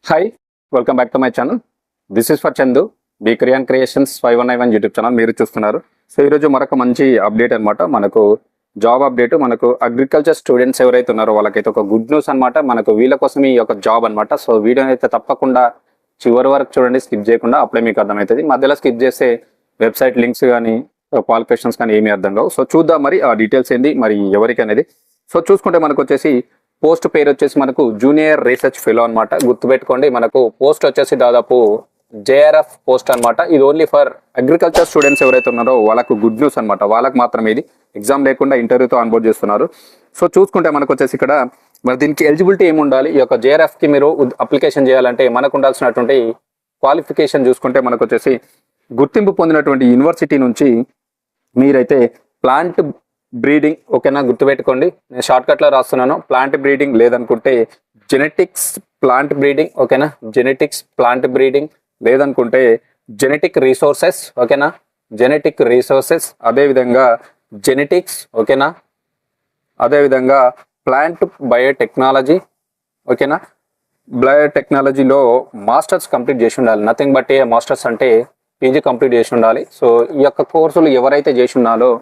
Hi, welcome back to my channel. This is for Chandu, B క్రియాన్ creations 5191 YouTube channel మీరు చూస్తున్నారు. So ఈరోజు మరొక మంచి అప్డేట్ అనమాట. మనకు జాబ్ అప్డేట్. మనకు అగ్రికల్చర్ స్టూడెంట్స్ ఎవరైతే ఉన్నారో వాళ్ళకైతే ఒక గుడ్ న్యూస్ అనమాట. మనకు వీళ్ళ కోసం ఈ యొక్క జాబ్ అనమాట. సో వీడియోని అయితే తప్పకుండా చివరి వరకు చూడండి, స్కిప్ చేయకుండా. అప్పుడే మీకు అర్థమవుతుంది. మధ్యలో స్కిప్ చేస్తే వెబ్సైట్ లింక్స్ కానీ క్వాలిఫికేషన్స్ కానీ ఏమీ అర్థం కావు. సో చూద్దాం మరి ఆ డీటెయిల్స్ ఏంది మరి ఎవరికి అనేది. సో చూసుకుంటే మనకు వచ్చేసి పోస్ట్ పేరు వచ్చేసి మనకు జూనియర్ రీసెర్చ్ ఫెలో అనమాట. గుర్తుపెట్టుకోండి, మనకు పోస్ట్ వచ్చేసి దాదాపు జేఆర్ఎఫ్ పోస్ట్ అనమాట. ఇది ఓన్లీ ఫర్ అగ్రికల్చర్ స్టూడెంట్స్ ఎవరైతే ఉన్నారో వాళ్ళకు గుడ్ న్యూస్ అనమాట. వాళ్ళకి మాత్రమే ఇది. ఎగ్జామ్ లేకుండా ఇంటర్వ్యూతో ఆన్బోర్డ్ చేస్తున్నారు. సో చూసుకుంటే మనకు వచ్చేసి ఇక్కడ మరి దీనికి ఎలిజిబిలిటీ ఏమి ఉండాలి, ఈ యొక్క జేఆర్ఎఫ్కి మీరు అప్లికేషన్ చేయాలంటే మనకు ఉండాల్సినటువంటి క్వాలిఫికేషన్ చూసుకుంటే మనకు వచ్చేసి గుర్తింపు పొందినటువంటి యూనివర్సిటీ నుంచి మీరైతే ప్లాంట్ బ్రీడింగ్, ఓకేనా, గుర్తుపెట్టుకోండి. నేను షార్ట్కట్లో రాస్తున్నాను. ప్లాంట్ బ్రీడింగ్ లేదనుకుంటే జెనెటిక్స్ ప్లాంట్ బ్రీడింగ్, ఓకేనా, జెనెటిక్స్ ప్లాంట్ బ్రీడింగ్ లేదనుకుంటే జెనెటిక్ రీసోర్సెస్, ఓకేనా, జెనెటిక్ రీసోర్సెస్, అదేవిధంగా జెనెటిక్స్, ఓకేనా, అదేవిధంగా ప్లాంట్ బయోటెక్నాలజీ, ఓకేనా. బయోటెక్నాలజీలో మాస్టర్స్ కంప్లీట్ చేసి ఉండాలి. నథింగ్ బట్ ఏ మాస్టర్స్ అంటే పీజీ కంప్లీట్ చేసి ఉండాలి. సో ఈ యొక్క కోర్సులు ఎవరైతే చేసి ఉన్నారో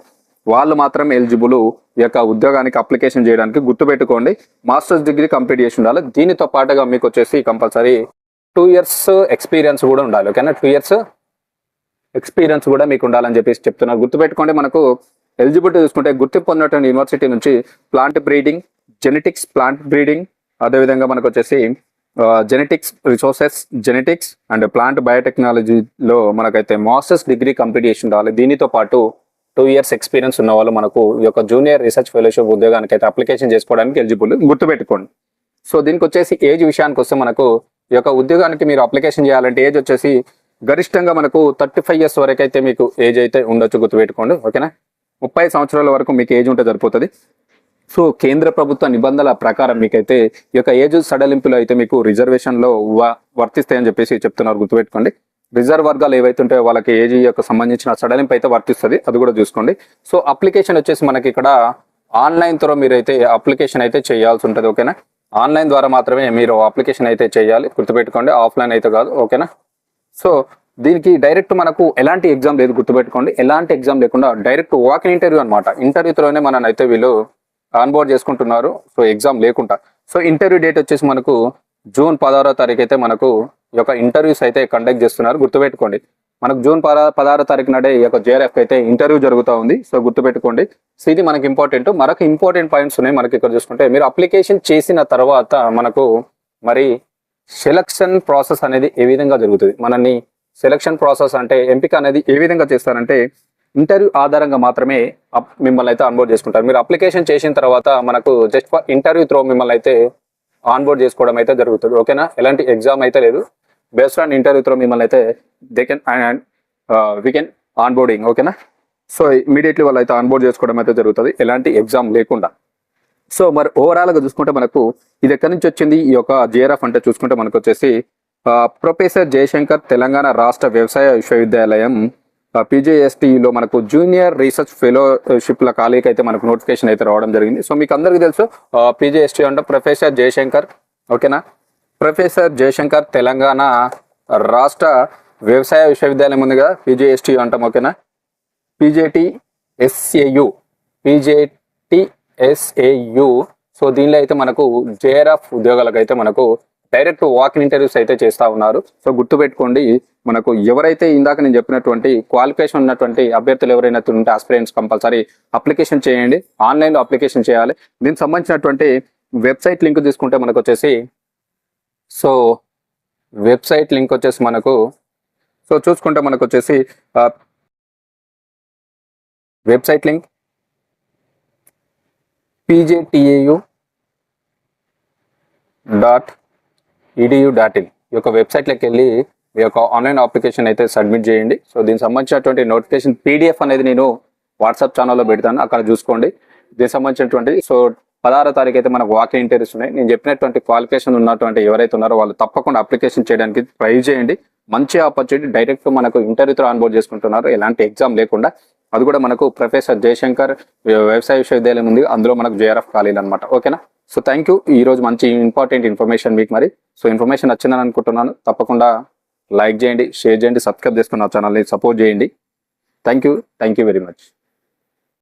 వాళ్ళు మాత్రం ఎలిజిబుల్ ఈ యొక్క ఉద్యోగానికి అప్లికేషన్ చేయడానికి. గుర్తుపెట్టుకోండి, మాస్టర్స్ డిగ్రీ కంప్లీట్ చేసి ఉండాలి. దీనితో పాటుగా మీకు వచ్చేసి కంపల్సరీ 2 years ఎక్స్పీరియన్స్ కూడా ఉండాలి, ఓకేనా. 2 years ఎక్స్పీరియన్స్ కూడా మీకు ఉండాలని చెప్పేసి చెప్తున్నారు. గుర్తుపెట్టుకోండి, మనకు ఎలిజిబిలిటీ చూసుకుంటే గుర్తింపు పొందినటువంటి యూనివర్సిటీ నుంచి plant breeding, genetics plant breeding, అదేవిధంగా మనకు వచ్చేసి genetics resources, genetics and plant బయోటెక్నాలజీలో మనకైతే మాస్టర్స్ డిగ్రీ కంప్లీట్ చేసి ఉండాలి. దీనితో పాటు 2 years ఎక్స్పీరియన్స్ ఉన్న వాళ్ళు మనకు ఈ యొక్క జూనియర్ రీసెర్చ్ ఫెలోషిప్ ఉద్యోగానికి అయితే అప్లికేషన్ చేసుకోవడానికి ఎలిజిబుల్. గుర్తుపెట్టుకోండి. సో దీనికి వచ్చేసి ఏజ్ విషయానికి వస్తే మనకు ఈ యొక్క ఉద్యోగానికి మీరు అప్లికేషన్ చేయాలంటే ఏజ్ వచ్చేసి గరిష్టంగా మనకు 35 years వరకు అయితే మీకు ఏజ్ అయితే ఉండొచ్చు. గుర్తుపెట్టుకోండి, ఓకేనా. 30 సంవత్సరాల వరకు మీకు ఏజ్ ఉంటే సరిపోతుంది. సో కేంద్ర ప్రభుత్వ నిబంధనల ప్రకారం మీకైతే ఈ యొక్క ఏజ్ సడలింపులు అయితే మీకు రిజర్వేషన్లో వర్తిస్తాయని చెప్పేసి చెప్తున్నారు. గుర్తుపెట్టుకోండి, రిజర్వ్ వర్గాలు ఏవైతే ఉంటాయో వాళ్ళకి ఏజ్ యొక్క సంబంధించిన సడలింపు అయితే వర్తిస్తుంది. అది కూడా చూసుకోండి. సో అప్లికేషన్ వచ్చేసి మనకి ఇక్కడ ఆన్లైన్ త్రో మీరైతే అప్లికేషన్ అయితే చేయాల్సి ఉంటుంది, ఓకేనా. ఆన్లైన్ ద్వారా మాత్రమే మీరు అప్లికేషన్ అయితే చేయాలి. గుర్తుపెట్టుకోండి, ఆఫ్లైన్ అయితే కాదు, ఓకేనా. సో దీనికి డైరెక్ట్ మనకు ఎలాంటి ఎగ్జామ్ లేదు. గుర్తుపెట్టుకోండి, ఎలాంటి ఎగ్జామ్ లేకుండా డైరెక్ట్ వాక్ ఇన్ ఇంటర్వ్యూ అనమాట. ఇంటర్వ్యూలోనే మనల్ని అయితే వీళ్ళు ఆన్బోర్డ్ చేసుకుంటున్నారు. సో ఎగ్జామ్ లేకుండా. సో ఇంటర్వ్యూ డేట్ వచ్చేసి మనకు జూన్ 16వ తారీఖు అయితే మనకు ఈ యొక్క ఇంటర్వ్యూస్ అయితే కండక్ట్ చేస్తున్నారు. గుర్తుపెట్టుకోండి, మనకు జూన్ 16వ తారీఖు నాడే ఈ యొక్క జేఆర్ఎఫ్ అయితే ఇంటర్వ్యూ జరుగుతూ ఉంది. సో గుర్తుపెట్టుకోండి. సో ఇది మనకి ఇంపార్టెంట్. మరొక ఇంపార్టెంట్ పాయింట్స్ ఉన్నాయి మనకి ఇక్కడ చూసుకుంటే. మీరు అప్లికేషన్ చేసిన తర్వాత మనకు మరి సెలక్షన్ ప్రాసెస్ అనేది ఏ విధంగా జరుగుతుంది, మనల్ని సెలక్షన్ ప్రాసెస్ అంటే ఎంపిక అనేది ఏ విధంగా చేస్తారంటే ఇంటర్వ్యూ ఆధారంగా మాత్రమే మిమ్మల్ని అయితే ఆన్బోర్డ్ చేసుకుంటారు. మీరు అప్లికేషన్ చేసిన తర్వాత మనకు జస్ట్ ఫర్ ఇంటర్వ్యూ త్రో మిమ్మల్ని అయితే ఆన్బోర్డ్ చేసుకోవడం అయితే జరుగుతుంది, ఓకేనా. ఎలాంటి ఎగ్జామ్ అయితే లేదు. బేస్డ్ ఆన్ ఇంటర్వ్యూ త్రో మిమ్మల్ని అయితే వీ కెన్ ఆన్బోర్డింగ్, ఓకేనా. సో ఇమీడియట్లీ వాళ్ళు అయితే ఆన్బోర్డ్ చేసుకోవడం అయితే జరుగుతుంది, ఎలాంటి ఎగ్జామ్ లేకుండా. సో మరి ఓవరాల్గా చూసుకుంటే మనకు ఇది ఎక్కడి నుంచి వచ్చింది ఈ యొక్క జేఆర్ఎఫ్ అంటే చూసుకుంటే మనకు వచ్చేసి ప్రొఫెసర్ జయశంకర్ తెలంగాణ రాష్ట్ర వ్యవసాయ విశ్వవిద్యాలయం పీజేఎస్టీలో మనకు జూనియర్ రీసెర్చ్ ఫెలోషిప్ల ఖాళీకి అయితే మనకు నోటిఫికేషన్ అయితే రావడం జరిగింది. సో మీకు అందరికీ తెలుసు పీజేఎస్టీ అంటే ప్రొఫెసర్ జయశంకర్, ఓకేనా. ప్రొఫెసర్ జయశంకర్ తెలంగాణ రాష్ట్ర వ్యవసాయ విశ్వవిద్యాలయం ఉంది కదా, పీజేఎస్టీ అంటాం, ఓకేనా. PJTSAU, PJTSAU. సో దీనిలో అయితే మనకు జేఆర్ఎఫ్ ఉద్యోగాలకు అయితే మనకు డైరెక్ట్ వాక్ ఇన్ ఇంటర్వ్యూస్ అయితే చేస్తూ ఉన్నారు. సో గుర్తుపెట్టుకోండి, మనకు ఎవరైతే ఇందాక నేను చెప్పినటువంటి క్వాలిఫికేషన్ ఉన్నటువంటి అభ్యర్థులు ఎవరైనా ఉంటే ఆస్పిరెంట్స్ కంపల్సరీ అప్లికేషన్ చేయండి. ఆన్లైన్లో అప్లికేషన్ చేయాలి. దీనికి సంబంధించినటువంటి వెబ్సైట్ లింక్ తీసుకుంటే మనకు వచ్చేసి సో వెబ్సైట్ లింక్ వచ్చేసి మనకు సో చూసుకుంటే మనకు వచ్చేసి వెబ్సైట్ లింక్ pjtau.edu.in ఈ యొక్క వెబ్సైట్లోకి వెళ్ళి మీ యొక్క ఆన్లైన్ అప్లికేషన్ అయితే సబ్మిట్ చేయండి. సో దీనికి సంబంధించినటువంటి నోటిఫికేషన్ PDF అనేది నేను వాట్సాప్ ఛానల్లో పెడతాను, అక్కడ చూసుకోండి. దీనికి సంబంధించినటువంటి సో 16వ తారీఖు అయితే మనకు వాక్ ఇన్ ఇంటర్వ్యూస్ ఉన్నాయి. నేను చెప్పినటువంటి క్వాలిఫికేషన్ ఉన్నటువంటి ఎవరైతే ఉన్నారో వాళ్ళు తప్పకుండా అప్లికేషన్ చేయడానికి ట్రై చేయండి. మంచి ఆపర్చునిటీ. డైరెక్ట్ మనకు ఇంటర్వ్యూతో ఆన్బోర్డ్ చేసుకుంటున్నారు, ఎలాంటి ఎగ్జామ్ లేకుండా. అది కూడా మనకు ప్రొఫెసర్ జయశంకర్ వ్యవసాయ విశ్వవిద్యాలయం ఉంది, అందులో మనకు జేఆర్ఎఫ్ ఖాళీలు అనమాట. ఓకేనా. So thank you. ఈ రోజు మంచి ఇంపార్టెంట్ ఇన్ఫర్మేషన్ మీకు మరి. సో ఇన్ఫర్మేషన్ నచ్చిందని అనుకుంటున్నాను. తప్పకుండా లైక్ చేయండి, షేర్ చేయండి, సబ్స్క్రైబ్ చేసుకున్న ఛానల్ని సపోర్ట్ చేయండి. Thank you very much.